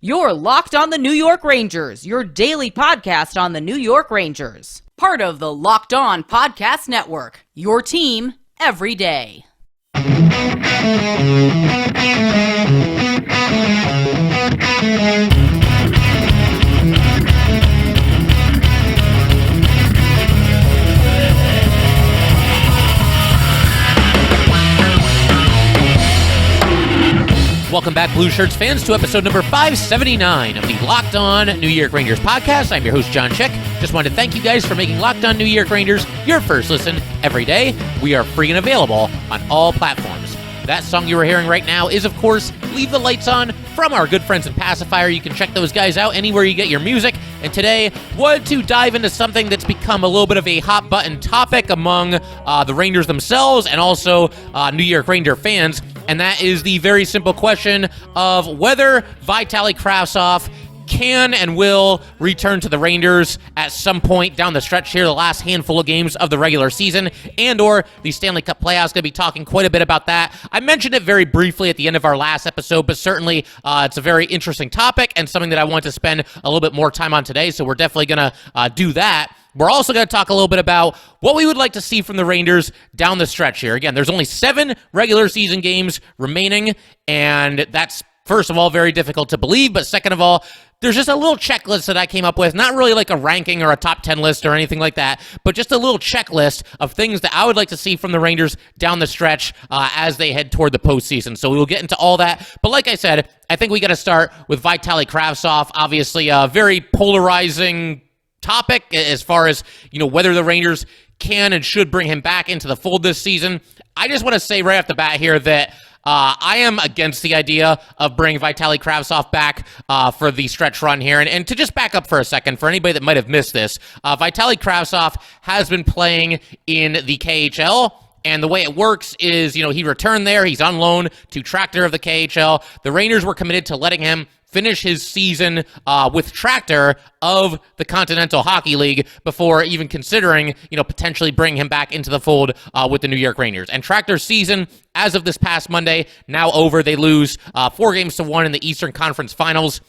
You're Locked on the New York Rangers, your daily podcast on the New York Rangers. Part of the Locked On Podcast Network, your team every day. Welcome back, Blue Shirts fans, to episode number 579 of the Locked On New York Rangers podcast. I'm your host, John Chick. Just wanted to thank you guys for making Locked On New York Rangers your first listen every day. We are free and available on all platforms. That song you are hearing right now is, of course, Leave the Lights On from our good friends at Passafire. You can check those guys out anywhere you get your music. And today, wanted to dive into something that's become a little bit of a hot-button topic among the Rangers themselves and also New York Ranger fans. And that is the very simple question of whether Vitali Kravtsov can and will return to the Rangers at some point down the stretch here, the last handful of games of the regular season, and or the Stanley Cup Playoffs. Going to be talking quite a bit about that. I mentioned it very briefly at the end of our last episode, but certainly it's a very interesting topic and something that I want to spend a little bit more time on today, so we're definitely going to do that. We're also going to talk a little bit about what we would like to see from the Rangers down the stretch here. Again, there's only 7 regular season games remaining, and that's, first of all, very difficult to believe, but second of all, there's just a little checklist that I came up with, not really like a ranking or a top 10 list or anything like that, but just a little checklist of things that I would like to see from the Rangers down the stretch as they head toward the postseason. So we will get into all that. But like I said, I think we got to start with Vitali Kravtsov, obviously a very polarizing topic as far as, whether the Rangers can and should bring him back into the fold this season. I just want to say right off the bat here that I am against the idea of bringing Vitali Kravtsov back for the stretch run here. And to just back up for a second, for anybody that might have missed this, Vitali Kravtsov has been playing in the KHL. And the way it works is, he returned there. He's on loan to Tractor of the KHL. The Rangers were committed to letting him finish his season with Tractor of the Continental Hockey League before even considering, potentially bringing him back into the fold with the New York Rangers. And Tractor's season, as of this past Monday, now over. They lose 4-1 in the Eastern Conference Finals.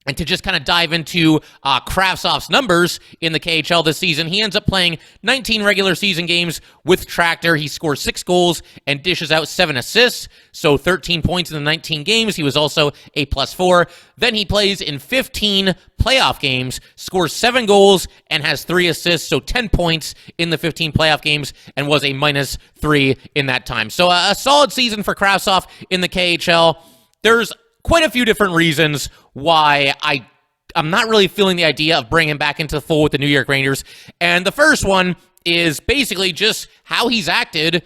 And to just kind of dive into Kravtsov's numbers in the KHL this season, he ends up playing 19 regular season games with Tractor. He scores 6 goals and dishes out 7 assists, so 13 points in the 19 games. He was also a +4. Then he plays in 15 playoff games, scores 7 goals, and has 3 assists, so 10 points in the 15 playoff games, and was a -3 in that time. So a solid season for Kravtsov in the KHL. There's quite a few different reasons why I'm not really feeling the idea of bringing him back into the fold with the New York Rangers. And the first one is basically just how he's acted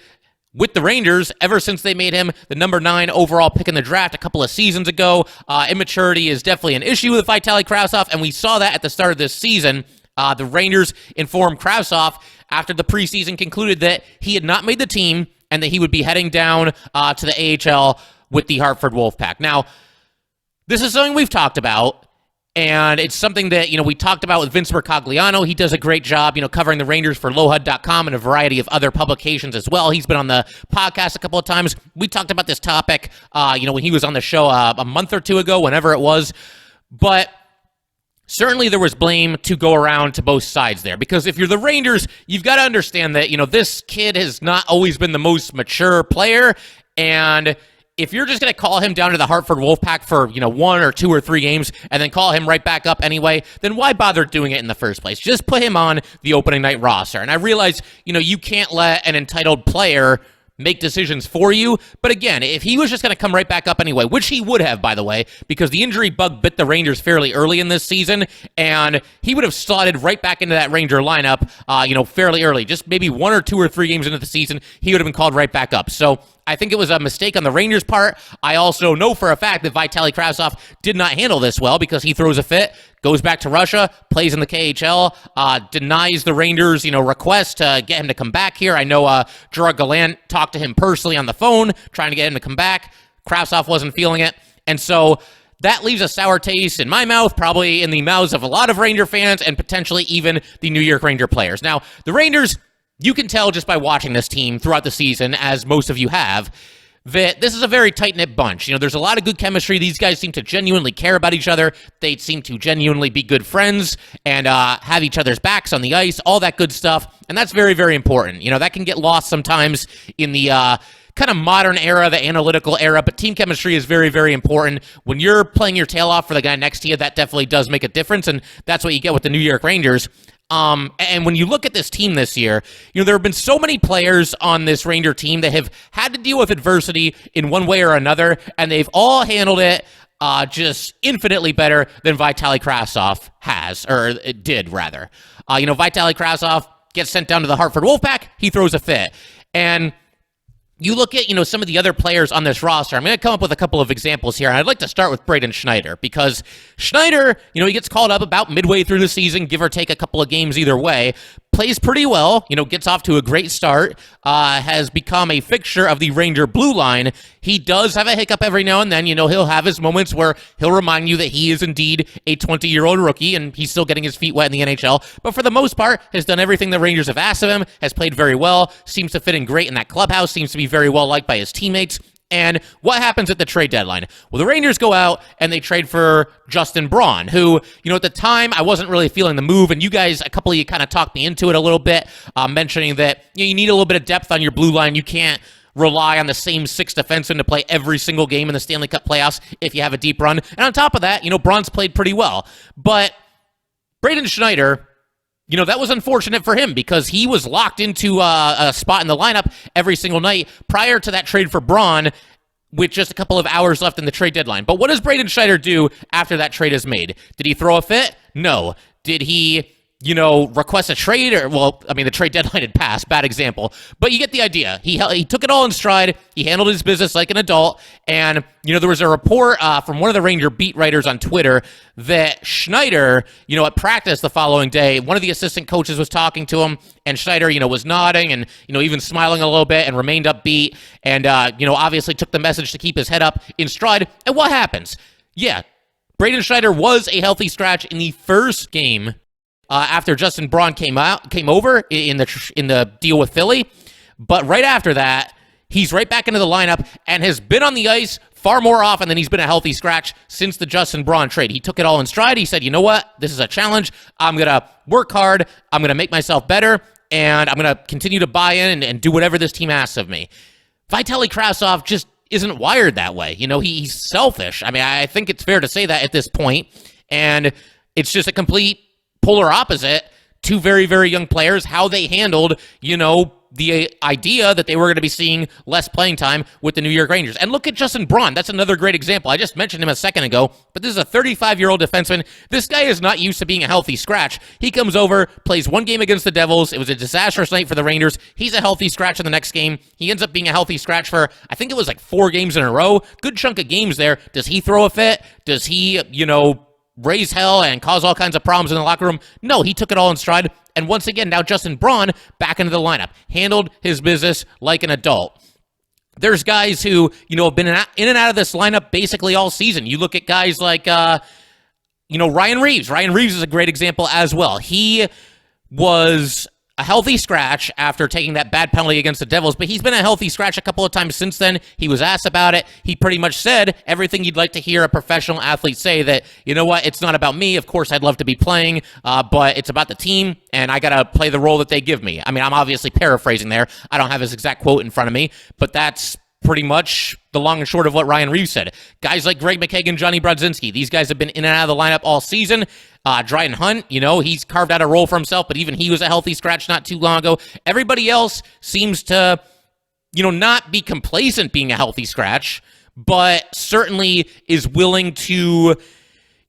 with the Rangers ever since they made him the number 9 overall pick in the draft a couple of seasons ago. Immaturity is definitely an issue with Vitali Kravtsov, and we saw that at the start of this season. The Rangers informed Kravtsov after the preseason concluded that he had not made the team and that he would be heading down to the AHL with the Hartford Wolfpack. Now, this is something we've talked about, and it's something that, we talked about with Vince Mercogliano. He does a great job, covering the Rangers for LowHUD.com and a variety of other publications as well. He's been on the podcast a couple of times. We talked about this topic, when he was on the show a month or two ago, whenever it was. But certainly there was blame to go around to both sides there, because if you're the Rangers, you've got to understand that, this kid has not always been the most mature player, and if you're just going to call him down to the Hartford Wolfpack for, 1 or 2 or 3 games and then call him right back up anyway, then why bother doing it in the first place? Just put him on the opening night roster. And I realize, you can't let an entitled player make decisions for you. But again, if he was just going to come right back up anyway, which he would have, by the way, because the injury bug bit the Rangers fairly early in this season, and he would have slotted right back into that Ranger lineup, fairly early. Just maybe 1 or 2 or 3 games into the season, he would have been called right back up. So I think it was a mistake on the Rangers' part. I also know for a fact that Vitali Kravtsov did not handle this well because he throws a fit, goes back to Russia, plays in the KHL, denies the Rangers, request to get him to come back here. I know Gerard Gallant talked to him personally on the phone, trying to get him to come back. Kravtsov wasn't feeling it. And so that leaves a sour taste in my mouth, probably in the mouths of a lot of Ranger fans, and potentially even the New York Ranger players. Now, the Rangers, you can tell just by watching this team throughout the season, as most of you have, that this is a very tight-knit bunch. There's a lot of good chemistry. These guys seem to genuinely care about each other. They seem to genuinely be good friends and have each other's backs on the ice, all that good stuff. And that's very, very important. That can get lost sometimes in the kind of modern era, the analytical era, but team chemistry is very, very important. When you're playing your tail off for the guy next to you, that definitely does make a difference, and that's what you get with the New York Rangers. And when you look at this team this year, there have been so many players on this Ranger team that have had to deal with adversity in one way or another, and they've all handled it just infinitely better than Vitali Kravtsov has, or did, rather. Vitali Kravtsov gets sent down to the Hartford Wolfpack, he throws a fit. And you look at, some of the other players on this roster. I'm going to come up with a couple of examples here, and I'd like to start with Braden Schneider, because Schneider, he gets called up about midway through the season, give or take a couple of games either way, plays pretty well, gets off to a great start, has become a fixture of the Ranger blue line. He does have a hiccup every now and then. He'll have his moments where he'll remind you that he is indeed a 20-year-old rookie, and he's still getting his feet wet in the NHL. But for the most part, has done everything the Rangers have asked of him, has played very well, seems to fit in great in that clubhouse, seems to be very well liked by his teammates. And what happens at the trade deadline? Well, the Rangers go out and they trade for Justin Braun, who, at the time, I wasn't really feeling the move, and you guys, a couple of you kind of talked me into it a little bit, mentioning that you need a little bit of depth on your blue line. You can't rely on the same 6 defensemen to play every single game in the Stanley Cup playoffs if you have a deep run. And on top of that, Braun's played pretty well. But Braden Schneider, that was unfortunate for him because he was locked into a spot in the lineup every single night prior to that trade for Braun with just a couple of hours left in the trade deadline. But what does Braden Schneider do after that trade is made? Did he throw a fit? No. Did he, request a trade? The trade deadline had passed. Bad example. But you get the idea. He took it all in stride. He handled his business like an adult. And, there was a report from one of the Ranger beat writers on Twitter that Schneider, at practice the following day, one of the assistant coaches was talking to him, and Schneider, was nodding and, even smiling a little bit and remained upbeat and, obviously took the message to keep his head up in stride. And what happens? Yeah, Braden Schneider was a healthy scratch in the first game after Justin Braun came over in the deal with Philly. But right after that, he's right back into the lineup and has been on the ice far more often than he's been a healthy scratch since the Justin Braun trade. He took it all in stride. He said, you know what? This is a challenge. I'm going to work hard. I'm going to make myself better, and I'm going to continue to buy in and do whatever this team asks of me. Vitali Kravtsov just isn't wired that way. He's selfish. I think it's fair to say that at this point, and it's just a complete polar opposite. 2 very, very young players, how they handled, the idea that they were going to be seeing less playing time with the New York Rangers. And look at Justin Braun. That's another great example. I just mentioned him a second ago, but this is a 35-year-old defenseman. This guy is not used to being a healthy scratch. He comes over, plays 1 game against the Devils. It was a disastrous night for the Rangers. He's a healthy scratch in the next game. He ends up being a healthy scratch for, I think it was like 4 games in a row. Good chunk of games there. Does he throw a fit? Does he, raise hell and cause all kinds of problems in the locker room? No, he took it all in stride. And once again, now Justin Braun back into the lineup, handled his business like an adult. There's guys who, have been in and out of this lineup basically all season. You look at guys like, Ryan Reeves. Ryan Reeves is a great example as well. He was a healthy scratch after taking that bad penalty against the Devils, but he's been a healthy scratch a couple of times since then. He was asked about it. He pretty much said everything you'd like to hear a professional athlete say, that, you know what, it's not about me. Of course, I'd love to be playing, but it's about the team, and I got to play the role that they give me. I'm obviously paraphrasing there. I don't have his exact quote in front of me, but that's pretty much the long and short of what Ryan Reeves said. Guys like Greg McKagan, Johnny Brodzinski, these guys have been in and out of the lineup all season. Dryden Hunt, he's carved out a role for himself, but even he was a healthy scratch not too long ago. Everybody else seems to, not be complacent being a healthy scratch, but certainly is willing to,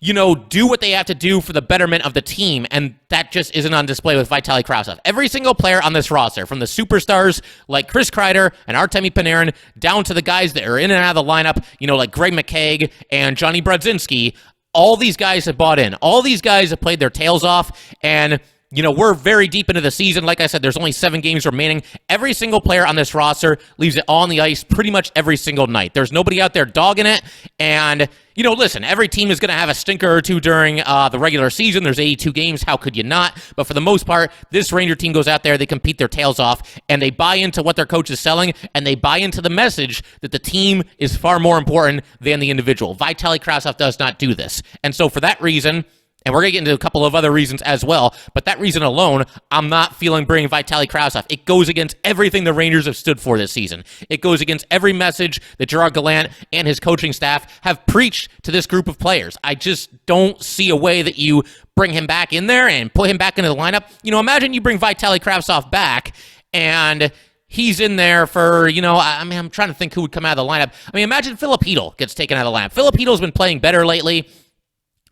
do what they have to do for the betterment of the team, and that just isn't on display with Vitali Kravtsov. Every single player on this roster, from the superstars like Chris Kreider and Artemi Panarin, down to the guys that are in and out of the lineup, like Greg McKagan and Johnny Brodzinski, all these guys have bought in. All these guys have played their tails off, and, we're very deep into the season. Like I said, there's only 7 games remaining. Every single player on this roster leaves it all on the ice pretty much every single night. There's nobody out there dogging it. And, listen, every team is going to have a stinker or two during the regular season. There's 82 games. How could you not? But for the most part, this Ranger team goes out there, they compete their tails off, and they buy into what their coach is selling, and they buy into the message that the team is far more important than the individual. Vitali Kravtsov does not do this. And so for that reason, and we're going to get into a couple of other reasons as well, but that reason alone, I'm not feeling bringing Vitali Kravtsov. It goes against everything the Rangers have stood for this season. It goes against every message that Gerard Gallant and his coaching staff have preached to this group of players. I just don't see a way that you bring him back in there and put him back into the lineup. Imagine you bring Vitali Kravtsov back and he's in there for, I'm trying to think who would come out of the lineup. Imagine Filip Chytil gets taken out of the lineup. Filip Chytil's been playing better lately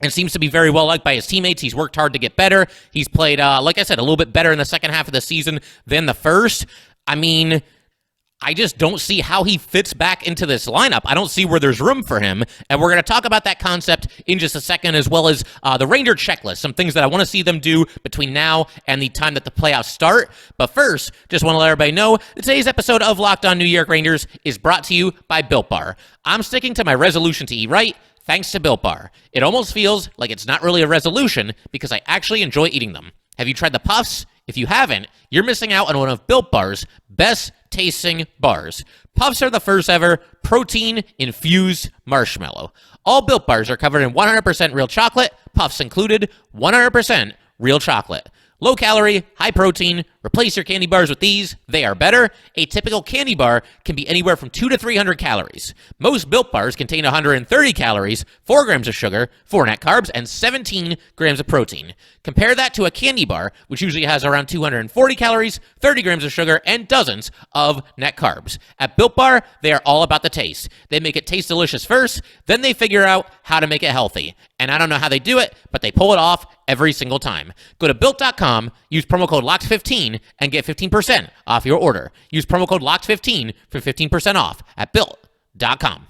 and seems to be very well liked by his teammates. He's worked hard to get better. He's played, like I said, a little bit better in the second half of the season than the first. I just don't see how he fits back into this lineup. I don't see where there's room for him. And we're going to talk about that concept in just a second, as well as the Ranger checklist, some things that I want to see them do between now and the time that the playoffs start. But first, just want to let everybody know that today's episode of Locked On New York Rangers is brought to you by Built Bar. I'm sticking to my resolution to eat right, thanks to Built Bar. It almost feels like it's not really a resolution because I actually enjoy eating them. Have you tried the Puffs? If you haven't, you're missing out on one of Built Bar's best tasting bars. Puffs are the first ever protein-infused marshmallow. All Built Bars are covered in 100% real chocolate, Puffs included, 100% real chocolate. Low calorie, high protein. Replace your candy bars with these. They are better. A typical candy bar can be anywhere from 200 to 300 calories. Most Built Bars contain 130 calories, 4 grams of sugar, 4 net carbs, and 17 grams of protein. Compare that to a candy bar, which usually has around 240 calories, 30 grams of sugar, and dozens of net carbs. At Built Bar, they are all about the taste. They make it taste delicious first, then they figure out how to make it healthy. And I don't know how they do it, but they pull it off every single time. Go to Built.com, use promo code LOCKED15, and get 15% off your order. Use promo code LOCKED15 for 15% off at Built.com.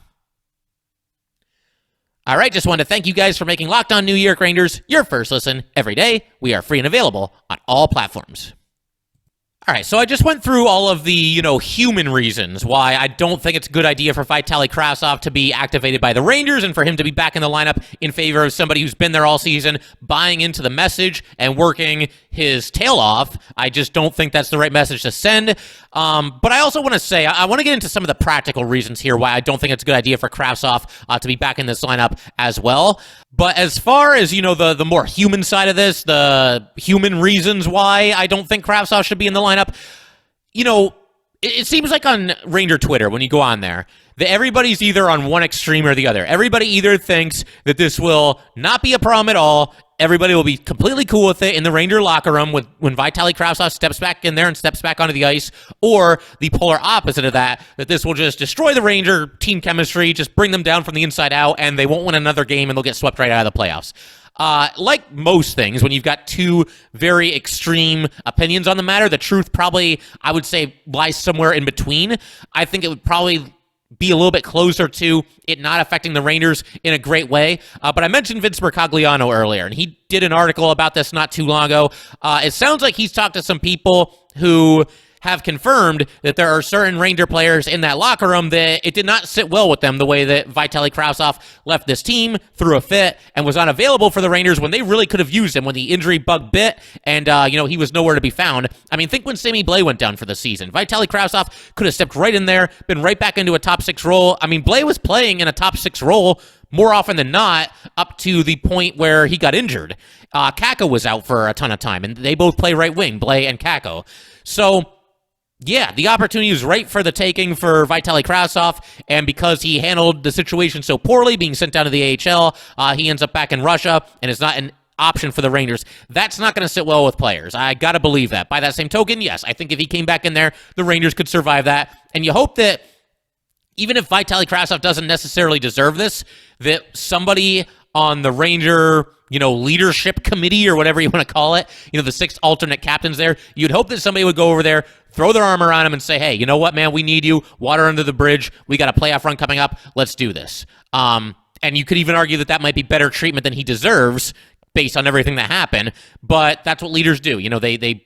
All right, just wanted to thank you guys for making Locked On New York Rangers your first listen every day. We are free and available on all platforms. All right, so I just went through all of the, human reasons why I don't think it's a good idea for Vitali Kravtsov to be activated by the Rangers and for him to be back in the lineup in favor of somebody who's been there all season, buying into the message and working his tail off. I just don't think that's the right message to send. But I also want to say, I want to get into some of the practical reasons here why I don't think it's a good idea for Kravtsov to be back in this lineup as well. But as far as, the more human side of this, the human reasons why I don't think Kravtsov should be in the lineup, it seems like on Ranger Twitter, when you go on there, that everybody's either on one extreme or the other. Everybody either thinks that this will not be a problem at all, everybody will be completely cool with it in the Ranger locker room when Vitali Kravtsov steps back in there and steps back onto the ice, or the polar opposite of that this will just destroy the Ranger team chemistry, just bring them down from the inside out, and they won't win another game and they'll get swept right out of the playoffs. Like most things, when you've got two very extreme opinions on the matter, the truth probably, I would say, lies somewhere in between. I think it would probably be a little bit closer to it not affecting the Rangers in a great way. But I mentioned Vince Mercogliano earlier, and he did an article about this not too long ago. It sounds like he's talked to some people who have confirmed that there are certain Ranger players in that locker room that it did not sit well with them the way that Vitali Kravtsov left this team, threw a fit, and was unavailable for the Rangers when they really could have used him when the injury bug bit and, he was nowhere to be found. Think when Sammy Blais went down for the season. Vitali Kravtsov could have stepped right in there, been right back into a top 6 role. Blais was playing in a top 6 role more often than not, up to the point where he got injured. Kakko was out for a ton of time, and they both play right wing, Blais and Kakko. So, yeah, the opportunity was right for the taking for Vitali Kravtsov, and because he handled the situation so poorly, being sent down to the AHL, he ends up back in Russia, and is not an option for the Rangers. That's not going to sit well with players. I got to believe that. By that same token, yes, I think if he came back in there, the Rangers could survive that, and you hope that even if Vitali Kravtsov doesn't necessarily deserve this, that somebody on the Ranger, leadership committee or whatever you want to call it, the 6 alternate captains there, you'd hope that somebody would go over there, throw their arm around him and say, hey, you know what, man, we need you, water under the bridge, we got a playoff run coming up, let's do this. And you could even argue that might be better treatment than he deserves, based on everything that happened, but that's what leaders do. They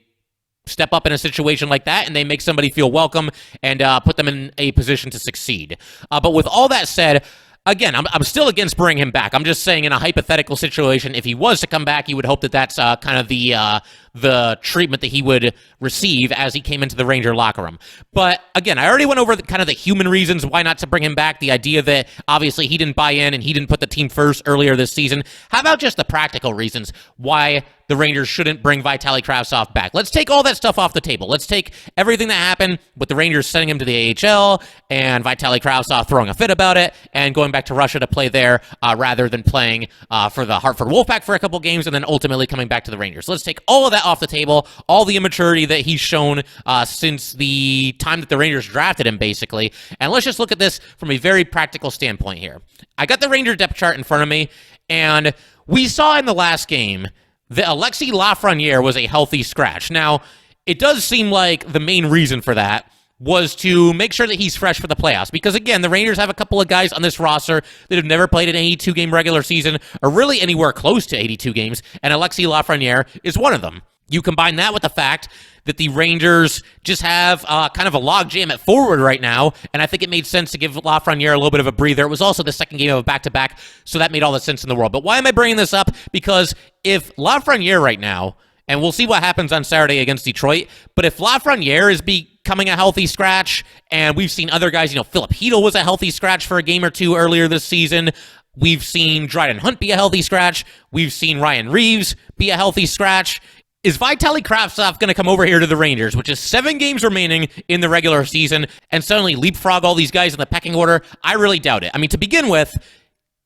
step up in a situation like that, and they make somebody feel welcome and put them in a position to succeed. But with all that said, again, I'm still against bringing him back. I'm just saying in a hypothetical situation, if he was to come back, you would hope that that's kind of the treatment that he would receive as he came into the Ranger locker room. But again, I already went over kind of the human reasons why not to bring him back, the idea that obviously he didn't buy in and he didn't put the team first earlier this season. How about just the practical reasons why the Rangers shouldn't bring Vitali Kravtsov back? Let's take all that stuff off the table. Let's take everything that happened with the Rangers sending him to the AHL and Vitali Kravtsov throwing a fit about it and going back to Russia to play there rather than playing for the Hartford Wolfpack for a couple games and then ultimately coming back to the Rangers. Let's take all of that off the table, all the immaturity that he's shown since the time that the Rangers drafted him, basically. And let's just look at this from a very practical standpoint here. I got the Ranger depth chart in front of me, and we saw in the last game that Alexis Lafreniere was a healthy scratch. Now, it does seem like the main reason for that was to make sure that he's fresh for the playoffs. Because, again, the Rangers have a couple of guys on this roster that have never played an 82-game regular season or really anywhere close to 82 games, and Alexis Lafreniere is one of them. You combine that with the fact that the Rangers just have kind of a logjam at forward right now, and I think it made sense to give Lafreniere a little bit of a breather. It was also the second game of a back-to-back, so that made all the sense in the world. But why am I bringing this up? Because if Lafreniere right now, and we'll see what happens on Saturday against Detroit, but if Lafreniere is becoming a healthy scratch, and we've seen other guys, Philip Hedl was a healthy scratch for a game or two earlier this season. We've seen Dryden Hunt be a healthy scratch. We've seen Ryan Reeves be a healthy scratch. Is Vitali Kravtsov going to come over here to the Rangers, which is 7 games remaining in the regular season, and suddenly leapfrog all these guys in the pecking order? I really doubt it. I mean, to begin with,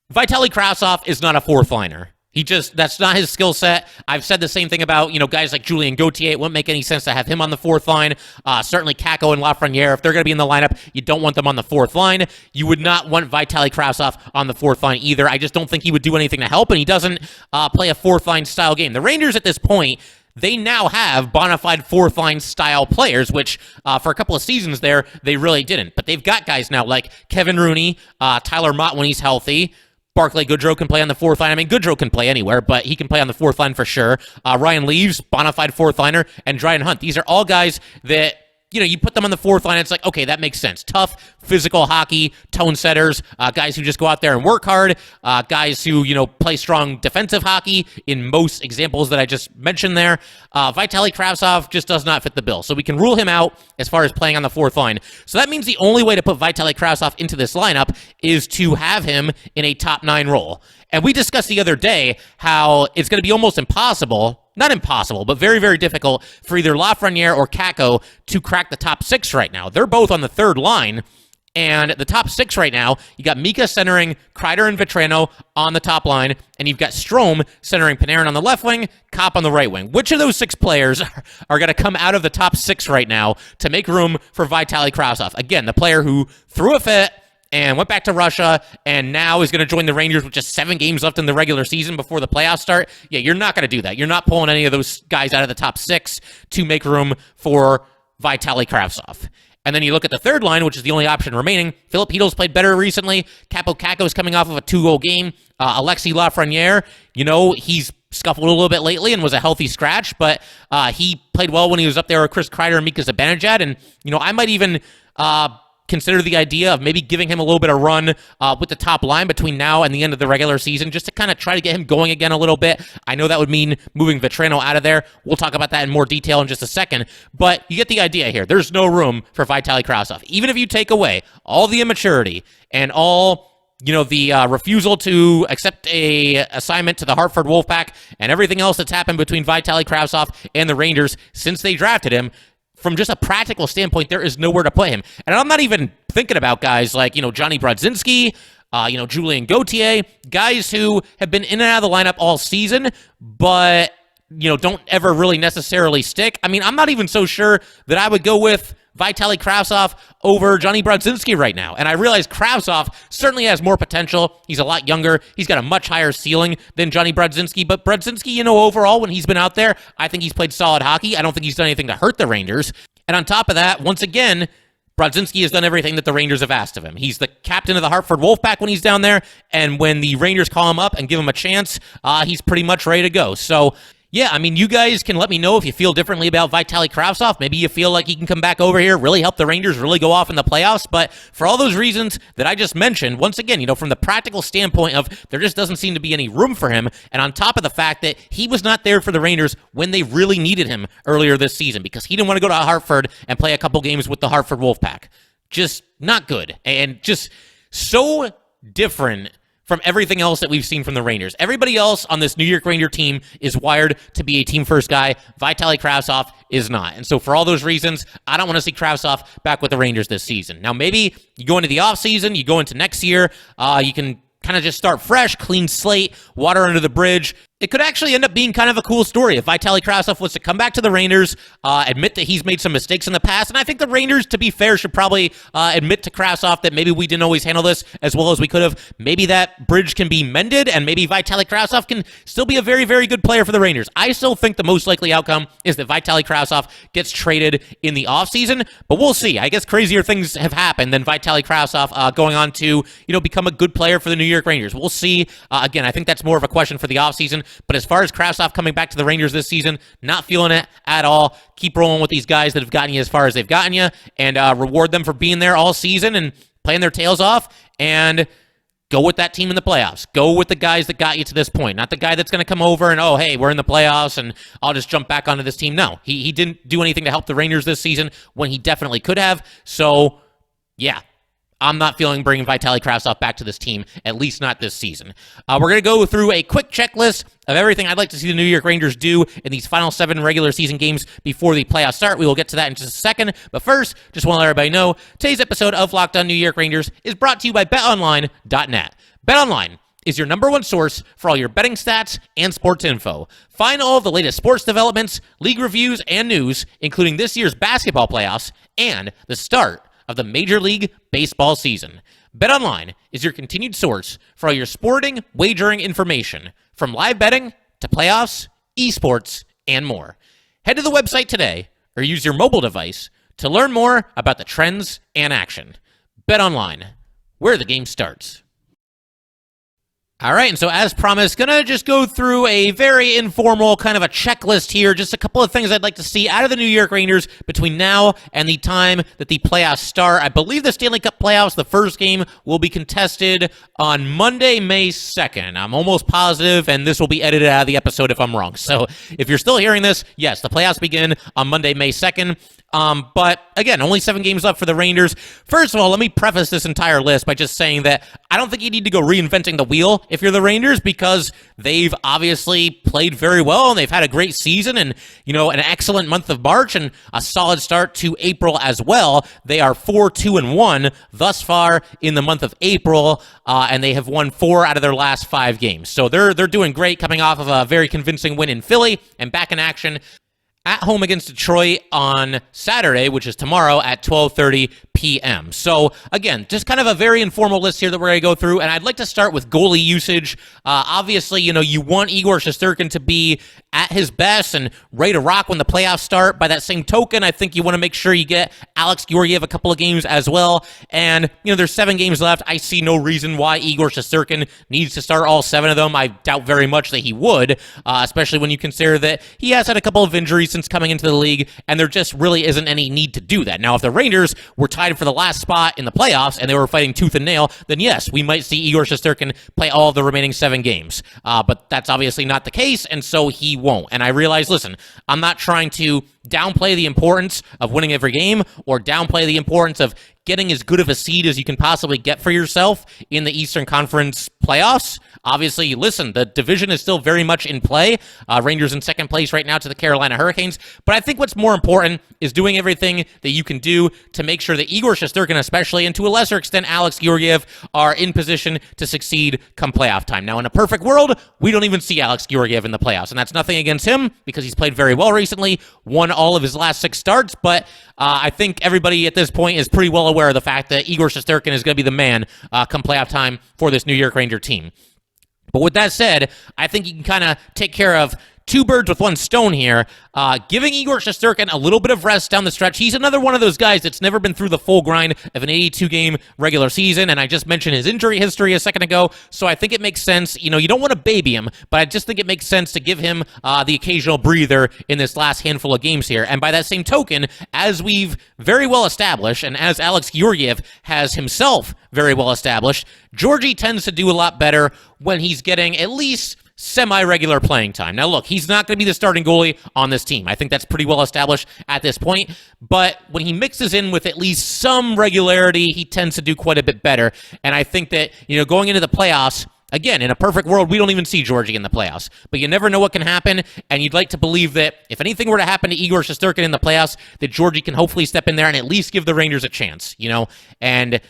Vitali Kravtsov is not a fourth liner. That's not his skill set. I've said the same thing about, guys like Julien Gauthier. It wouldn't make any sense to have him on the fourth line. Certainly Kakko and Lafreniere, if they're going to be in the lineup, you don't want them on the fourth line. You would not want Vitali Kravtsov on the fourth line either. I just don't think he would do anything to help, and he doesn't play a fourth line style game. The Rangers at this point, they now have bona fide fourth line style players, which for a couple of seasons there, they really didn't. But they've got guys now like Kevin Rooney, Tyler Mott when he's healthy. Barclay Goodrow can play on the fourth line. I mean, Goodrow can play anywhere, but he can play on the fourth line for sure. Ryan Reeves, bona fide fourth liner, and Dryden Hunt. These are all guys that, you put them on the fourth line, it's like, okay, that makes sense. Tough, physical hockey, tone setters, guys who just go out there and work hard, guys who, play strong defensive hockey in most examples that I just mentioned there. Vitali Kravtsov just does not fit the bill, so we can rule him out as far as playing on the fourth line. So that means the only way to put Vitali Kravtsov into this lineup is to have him in a top 9 role. And we discussed the other day how it's going to be almost impossible, not impossible, but very, very difficult for either Lafreniere or Kakko to crack the top 6 right now. They're both on the third line, and the top 6 right now, you got Mika centering Kreider and Vetrano on the top line, and you've got Strome centering Panarin on the left wing, Kopp on the right wing. Which of those 6 players are going to come out of the top 6 right now to make room for Vitali Kravtsov? Again, the player who threw a fit and went back to Russia, and now is going to join the Rangers with just 7 games left in the regular season before the playoffs start. Yeah, you're not going to do that. You're not pulling any of those guys out of the top 6 to make room for Vitali Kravtsov. And then you look at the third line, which is the only option remaining. Philip Hedl's played better recently. Kaapo Kakko is coming off of a 2-goal game. Alexis Lafreniere, he's scuffled a little bit lately and was a healthy scratch, but he played well when he was up there with Chris Kreider and Mika Zibanejad. And, I might even consider the idea of maybe giving him a little bit of run with the top line between now and the end of the regular season, just to kind of try to get him going again a little bit. I know that would mean moving Vetrano out of there. We'll talk about that in more detail in just a second, but you get the idea here. There's no room for Vitali Kravtsov. Even if you take away all the immaturity and all the refusal to accept a assignment to the Hartford Wolfpack and everything else that's happened between Vitali Kravtsov and the Rangers since they drafted him, from just a practical standpoint, there is nowhere to put him. And I'm not even thinking about guys like, Johnny Brodzinski, Julien Gauthier, guys who have been in and out of the lineup all season, but, don't ever really necessarily stick. I mean, I'm not even so sure that I would go with Vitali Kravtsov over Johnny Brodzinski right now. And I realize Kravtsov certainly has more potential. He's a lot younger. He's got a much higher ceiling than Johnny Brodzinski. But Brodzinski, overall, when he's been out there, I think he's played solid hockey. I don't think he's done anything to hurt the Rangers. And on top of that, once again, Brodzinski has done everything that the Rangers have asked of him. He's the captain of the Hartford Wolfpack when he's down there, and when the Rangers call him up and give him a chance, he's pretty much ready to go. So, yeah, I mean, you guys can let me know if you feel differently about Vitali Kravtsov. Maybe you feel like he can come back over here, really help the Rangers, really go off in the playoffs. But for all those reasons that I just mentioned, once again, from the practical standpoint of there just doesn't seem to be any room for him, and on top of the fact that he was not there for the Rangers when they really needed him earlier this season because he didn't want to go to Hartford and play a couple games with the Hartford Wolfpack. Just not good, and just so different from everything else that we've seen from the Rangers. Everybody else on this New York Ranger team is wired to be a team-first guy. Vitali Kravtsov is not. And so for all those reasons, I don't want to see Kravtsov back with the Rangers this season. Now, maybe you go into the offseason, you go into next year, you can kind of just start fresh, clean slate, water under the bridge. It could actually end up being kind of a cool story if Vitali Kravtsov was to come back to the Rangers, admit that he's made some mistakes in the past, and I think the Rangers, to be fair, should probably admit to Kravtsov that maybe we didn't always handle this as well as we could have. Maybe that bridge can be mended, and maybe Vitali Kravtsov can still be a very, very good player for the Rangers. I still think the most likely outcome is that Vitali Kravtsov gets traded in the offseason, but we'll see. I guess crazier things have happened than Vitali Kravtsov going on to become a good player for the New York Rangers. We'll see. Again, I think that's more of a question for the offseason. But as far as Kravtsov coming back to the Rangers this season, not feeling it at all. Keep rolling with these guys that have gotten you as far as they've gotten you, and reward them for being there all season and playing their tails off, and go with that team in the playoffs. Go with the guys that got you to this point, not the guy that's going to come over and, oh, hey, we're in the playoffs, and I'll just jump back onto this team. No, he didn't do anything to help the Rangers this season when he definitely could have. So, yeah. I'm not feeling bringing Vitali Kravtsov back to this team, at least not this season. We're going to go through a quick checklist of everything I'd like to see the New York Rangers do in these final 7 regular season games before the playoffs start. We will get to that in just a second. But first, just want to let everybody know, today's episode of Locked On New York Rangers is brought to you by BetOnline.net. BetOnline is your number one source for all your betting stats and sports info. Find all of the latest sports developments, league reviews, and news, including this year's basketball playoffs and the start of the Major League Baseball season. BetOnline is your continued source for all your sporting wagering information, from live betting to playoffs, esports, and more. Head to the website today or use your mobile device to learn more about the trends and action. BetOnline, where the game starts. All right, and so as promised, gonna just go through a very informal kind of a checklist here, just a couple of things I'd like to see out of the New York Rangers between now and the time that the playoffs start. I believe the Stanley Cup Playoffs, the first game, will be contested on Monday, May 2nd. I'm almost positive, and this will be edited out of the episode if I'm wrong. So if you're still hearing this, yes, the playoffs begin on Monday, May 2nd. But again, only 7 games left for the Rangers. First of all, let me preface this entire list by just saying that I don't think you need to go reinventing the wheel if you're the Rangers, because they've obviously played very well and they've had a great season and, an excellent month of March and a solid start to April as well. They are 4-2-1 thus far in the month of April, and they have won 4 out of their last 5 games. So they're doing great, coming off of a very convincing win in Philly and back in action at home against Detroit on Saturday, which is tomorrow at 12:30 p.m. So, again, just kind of a very informal list here that we're going to go through, and I'd like to start with goalie usage. Obviously, you want Igor Shesterkin to be at his best and ready to rock when the playoffs start. By that same token, I think you want to make sure you get Alex Georgiev a couple of games as well. And, there's 7 games left. I see no reason why Igor Shesterkin needs to start all 7 of them. I doubt very much that he would, especially when you consider that he has had a couple of injuries since coming into the league, and there just really isn't any need to do that. Now, if the Rangers were tied for the last spot in the playoffs and they were fighting tooth and nail, then yes, we might see Igor Shesterkin play all of the remaining 7 games. But that's obviously not the case, and so he won't. And I realize, listen, I'm not trying to downplay the importance of winning every game or downplay the importance of getting as good of a seed as you can possibly get for yourself in the Eastern Conference playoffs. Obviously, listen, the division is still very much in play. Rangers in second place right now to the Carolina Hurricanes. But I think what's more important is doing everything that you can do to make sure that Igor Shesterkin especially, and to a lesser extent Alex Georgiev, are in position to succeed come playoff time. Now, in a perfect world, we don't even see Alex Georgiev in the playoffs. And that's nothing against him, because he's played very well recently, won all of his last 6 starts. But I think everybody at this point is pretty well aware of the fact that Igor Shesterkin is going to be the man come playoff time for this New York Ranger team. But with that said, I think you can kind of take care of two birds with one stone here. Giving Igor Shesterkin a little bit of rest down the stretch. He's another one of those guys that's never been through the full grind of an 82-game regular season, and I just mentioned his injury history a second ago, so I think it makes sense. You don't want to baby him, but I just think it makes sense to give him the occasional breather in this last handful of games here. And by that same token, as we've very well established, and as Alex Georgiev has himself very well established, Georgie tends to do a lot better when he's getting at least semi-regular playing time. Now, look, he's not going to be the starting goalie on this team. I think that's pretty well established at this point, but when he mixes in with at least some regularity, he tends to do quite a bit better, and I think that, going into the playoffs, again, in a perfect world, we don't even see Georgie in the playoffs, but you never know what can happen, and you'd like to believe that if anything were to happen to Igor Shesterkin in the playoffs, that Georgie can hopefully step in there and at least give the Rangers a chance, and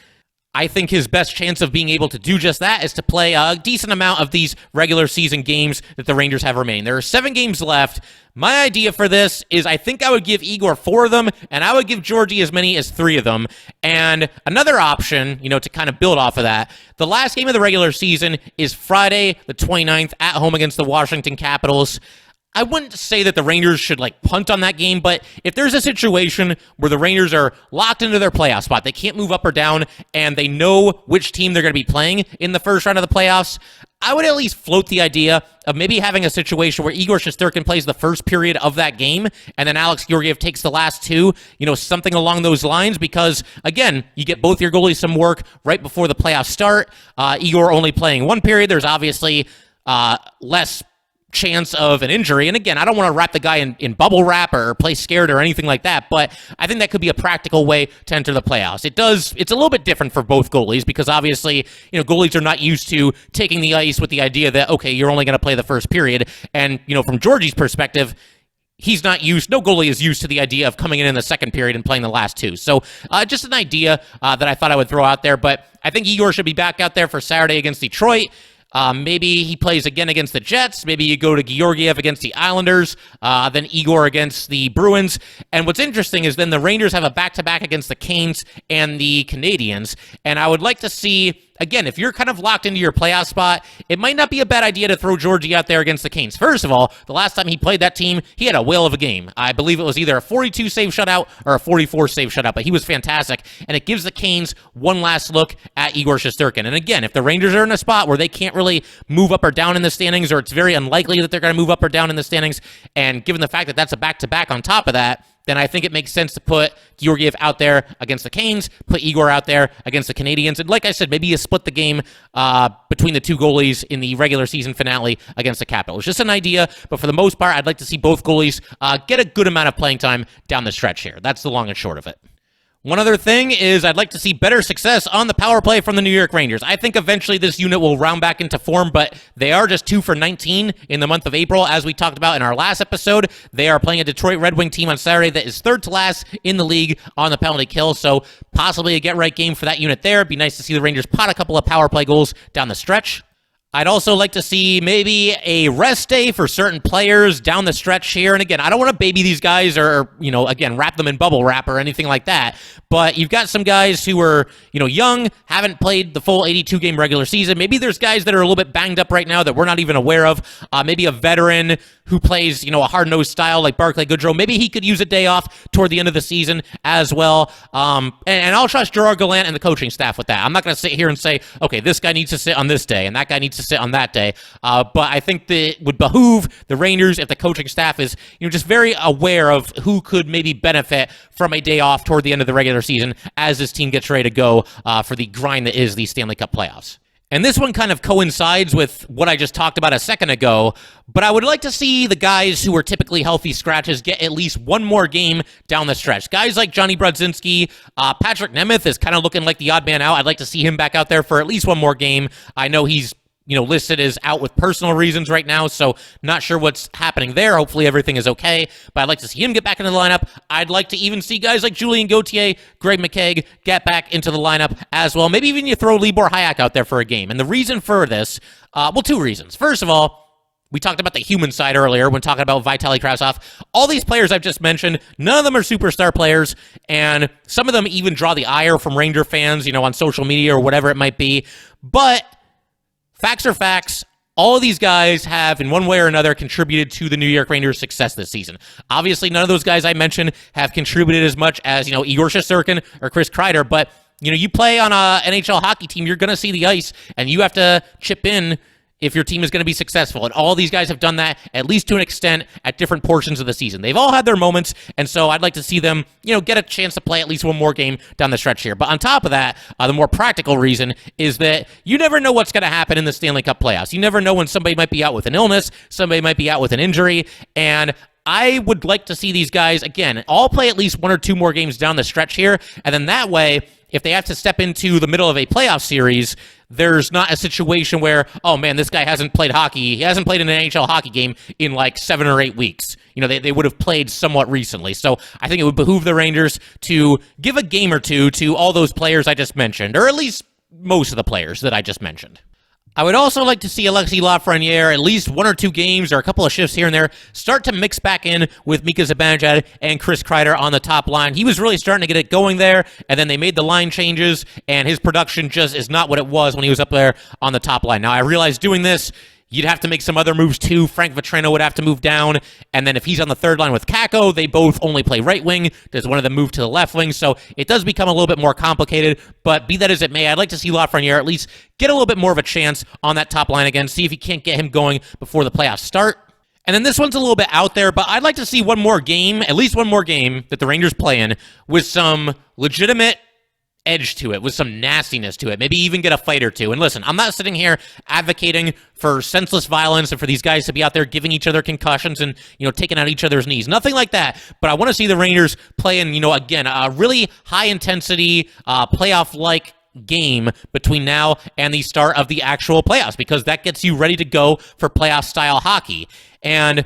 I think his best chance of being able to do just that is to play a decent amount of these regular season games that the Rangers have remaining. There are 7 games left. My idea for this is I think I would give Igor 4 of them, and I would give Georgie as many as 3 of them. And another option, to kind of build off of that, the last game of the regular season is Friday the 29th at home against the Washington Capitals. I wouldn't say that the Rangers should punt on that game, but if there's a situation where the Rangers are locked into their playoff spot, they can't move up or down, and they know which team they're going to be playing in the first round of the playoffs, I would at least float the idea of maybe having a situation where Igor Shesterkin plays the first period of that game, and then Alex Georgiev takes the last 2, something along those lines, because, again, you get both your goalies some work right before the playoffs start. Igor only playing 1 period. There's obviously less chance of an injury. And again, I don't want to wrap the guy in bubble wrap or play scared or anything like that, but I think that could be a practical way to enter the playoffs. It's a little bit different for both goalies because obviously, goalies are not used to taking the ice with the idea that, okay, you're only going to play the first period. And, from Georgie's perspective, no goalie is used to the idea of coming in the second period and playing the last 2. So just an idea that I thought I would throw out there, but I think Igor should be back out there for Saturday against Detroit. Maybe he plays again against the Jets. Maybe you go to Georgiev against the Islanders, then Igor against the Bruins. And what's interesting is then the Rangers have a back-to-back against the Canes and the Canadiens. And I would like to see, again, if you're kind of locked into your playoff spot, it might not be a bad idea to throw Georgie out there against the Canes. First of all, the last time he played that team, he had a whale of a game. I believe it was either a 42-save shutout or a 44-save shutout, but he was fantastic, and it gives the Canes one last look at Igor Shesterkin. And again, if the Rangers are in a spot where they can't really move up or down in the standings, or it's very unlikely that they're going to move up or down in the standings, and given the fact that that's a back-to-back on top of that, then I think it makes sense to put Georgiev out there against the Canes, put Igor out there against the Canadiens, and like I said, maybe you split the game between the 2 goalies in the regular season finale against the Capitals. Just an idea, but for the most part, I'd like to see both goalies get a good amount of playing time down the stretch here. That's the long and short of it. One other thing is I'd like to see better success on the power play from the New York Rangers. I think eventually this unit will round back into form, but they are just 2 for 19 in the month of April. As we talked about in our last episode, they are playing a Detroit Red Wing team on Saturday that is 3rd to last in the league on the penalty kill, so possibly a get-right game for that unit there. It'd be nice to see the Rangers pot a couple of power play goals down the stretch. I'd also like to see maybe a rest day for certain players down the stretch here. And again, I don't want to baby these guys or, again, wrap them in bubble wrap or anything like that. But you've got some guys who are, young, haven't played the full 82-game regular season. Maybe there's guys that are a little bit banged up right now that we're not even aware of. Maybe a veteran who plays, a hard-nosed style like Barclay Goodrow. Maybe he could use a day off toward the end of the season as well. And I'll trust Gerard Gallant and the coaching staff with that. I'm not going to sit here and say, okay, this guy needs to sit on this day and that guy needs to sit on that day. But I think that it would behoove the Rangers if the coaching staff is, just very aware of who could maybe benefit from a day off toward the end of the regular season as this team gets ready to go for the grind that is the Stanley Cup playoffs. And this one kind of coincides with what I just talked about a second ago, but I would like to see the guys who are typically healthy scratches get at least one more game down the stretch. Guys like Johnny Brodzinski, Patrick Nemeth is kind of looking like the odd man out. I'd like to see him back out there for at least one more game. I know he's listed as out with personal reasons right now, so not sure what's happening there. Hopefully everything is okay, but I'd like to see him get back into the lineup. I'd like to even see guys like Julien Gauthier, Greg McKegg get back into the lineup as well. Maybe even you throw Libor Hayek out there for a game. And the reason for this, 2 reasons. First of all, we talked about the human side earlier when talking about Vitali Kravtsov. All these players I've just mentioned, none of them are superstar players, and some of them even draw the ire from Ranger fans, on social media or whatever it might be. But facts are facts. all of these guys have, in one way or another, contributed to the New York Rangers' success this season. Obviously, none of those guys I mentioned have contributed as much as, Igor Shesterkin or Chris Kreider, but, you play on a NHL hockey team, you're going to see the ice, and you have to chip in if your team is going to be successful. And all these guys have done that, at least to an extent, at different portions of the season. They've all had their moments, and so I'd like to see them, get a chance to play at least one more game down the stretch here. But on top of that, the more practical reason is that you never know what's going to happen in the Stanley Cup playoffs. You never know when somebody might be out with an illness, somebody might be out with an injury, and I would like to see these guys, again, all play at least one or two more games down the stretch here, and then that way, if they have to step into the middle of a playoff series, there's not a situation where, oh man, this guy hasn't played hockey. He hasn't played in an NHL hockey game in like 7 or 8 weeks. They would have played somewhat recently. So I think it would behoove the Rangers to give a game or two to all those players I just mentioned, or at least most of the players that I just mentioned. I would also like to see Alexis Lafreniere at least 1 or 2 games or a couple of shifts here and there start to mix back in with Mika Zibanejad and Chris Kreider on the top line. He was really starting to get it going there, and then they made the line changes, and his production just is not what it was when he was up there on the top line. Now, I realize doing this, you'd have to make some other moves too. Frank Vatrano would have to move down. And then if he's on the third line with Kakko, they both only play right wing. Does one of them move to the left wing? So it does become a little bit more complicated. But be that as it may, I'd like to see Lafreniere at least get a little bit more of a chance on that top line again. See if you can't get him going before the playoffs start. And then this one's a little bit out there, but I'd like to see one more game, at least one more game that the Rangers play in with some legitimate edge to it, with some nastiness to it, maybe even get a fight or two. And listen, I'm not sitting here advocating for senseless violence and for these guys to be out there giving each other concussions and, taking out each other's knees. Nothing like that. But I want to see the Rangers playing, again, a really high-intensity, playoff-like game between now and the start of the actual playoffs, because that gets you ready to go for playoff-style hockey. And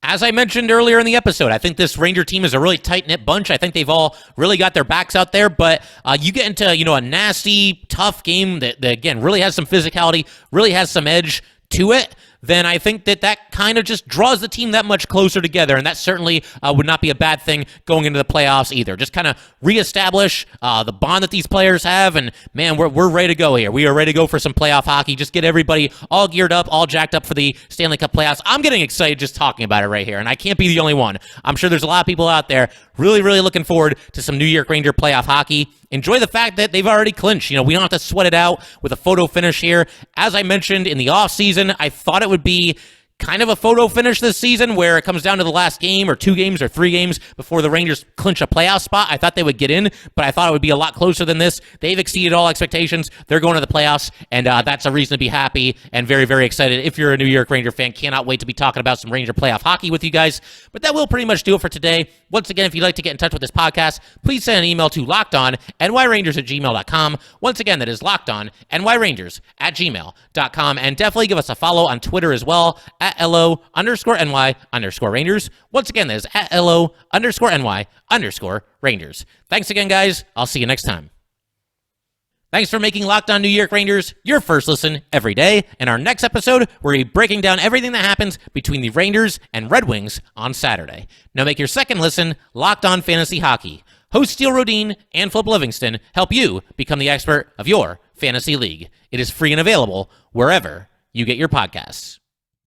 as I mentioned earlier in the episode, I think this Ranger team is a really tight-knit bunch. I think they've all really got their backs out there, but you get into, a nasty, tough game that, again, really has some physicality, really has some edge to it, then I think that kind of just draws the team that much closer together, and that certainly would not be a bad thing going into the playoffs either. Just kind of reestablish the bond that these players have, and man, we're ready to go here. We are ready to go for some playoff hockey. Just get everybody all geared up, all jacked up for the Stanley Cup playoffs. I'm getting excited just talking about it right here, and I can't be the only one. I'm sure there's a lot of people out there really, really looking forward to some New York Ranger playoff hockey. Enjoy the fact that they've already clinched. We don't have to sweat it out with a photo finish here. As I mentioned in the offseason, I thought it would be kind of a photo finish this season where it comes down to the last game or 2 games or 3 games before the Rangers clinch a playoff spot. I thought they would get in, but I thought it would be a lot closer than this. They've exceeded all expectations. They're going to the playoffs, and that's a reason to be happy and very, very excited. If you're a New York Ranger fan, cannot wait to be talking about some Ranger playoff hockey with you guys. But that will pretty much do it for today. Once again, if you'd like to get in touch with this podcast, please send an email to lockedonnyrangers@gmail.com. Once again, that is lockedonnyrangers@gmail.com. And definitely give us a follow on Twitter as well, at LO_NY_Rangers. Once again, that is at LO_NY_Rangers. Thanks again, guys. I'll see you next time. Thanks for making Locked On New York Rangers your first listen every day. In our next episode, we're going to be breaking down everything that happens between the Rangers and Red Wings on Saturday. Now make your second listen Locked On Fantasy Hockey. Hosts Steele Rodine and Flip Livingston help you become the expert of your fantasy league. It is free and available wherever you get your podcasts.